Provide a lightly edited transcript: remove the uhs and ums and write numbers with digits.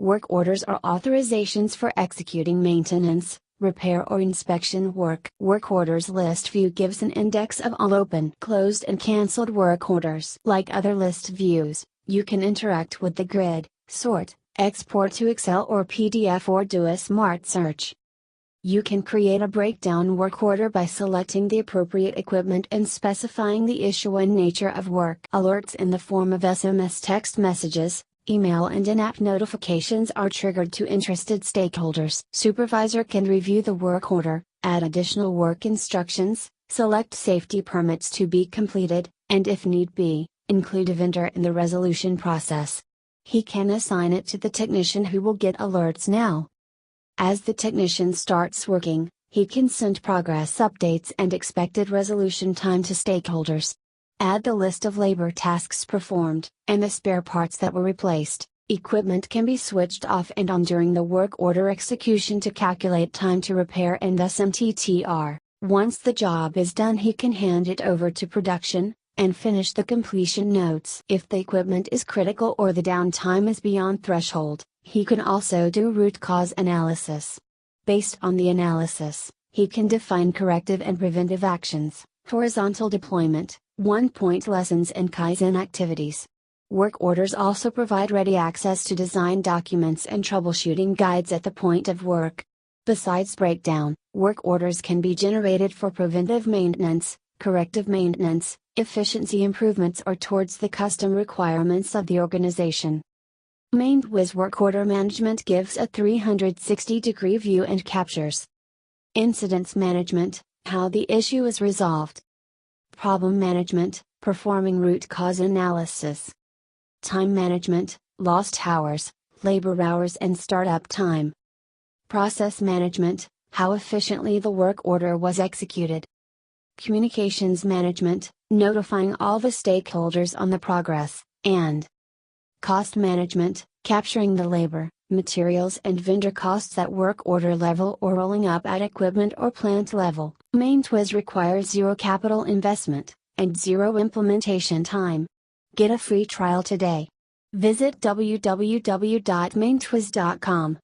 Work orders are authorizations for executing maintenance, repair or inspection work. Work orders list view gives an index of all open, closed and cancelled work orders. Like other list views, you can interact with the grid, sort, export to Excel or PDF or do a smart search. You can create a breakdown work order by selecting the appropriate equipment and specifying the issue and nature of work. Alerts in the form of SMS text messages, email and in-app notifications are triggered to interested stakeholders. Supervisor can review the work order, add additional work instructions, select safety permits to be completed, and if need be, include a vendor in the resolution process. He can assign it to the technician who will get alerts now. As the technician starts working, he can send progress updates and expected resolution time to stakeholders. Add the list of labor tasks performed, and the spare parts that were replaced. Equipment can be switched off and on during the work order execution to calculate time to repair and thus MTTR. Once the job is done, he can hand it over to production, and finish the completion notes. If the equipment is critical or the downtime is beyond threshold, he can also do root cause analysis. Based on the analysis, he can define corrective and preventive actions, horizontal deployment, 1-point lessons and Kaizen activities. Work orders also provide ready access to design documents and troubleshooting guides at the point of work. Besides breakdown, work orders can be generated for preventive maintenance, corrective maintenance, efficiency improvements or towards the custom requirements of the organization. MaintWiz Work Order Management gives a 360-degree view and captures Incidence Management, how the issue is resolved. Problem Management, performing root cause analysis. Time Management, lost hours, labor hours and startup time. Process Management, how efficiently the work order was executed. Communications Management, notifying all the stakeholders on the progress, and Cost Management, capturing the labor, materials and vendor costs at work order level or rolling up at equipment or plant level. MaintWiz requires zero capital investment, and zero implementation time. Get a free trial today. Visit www.maintwiz.com.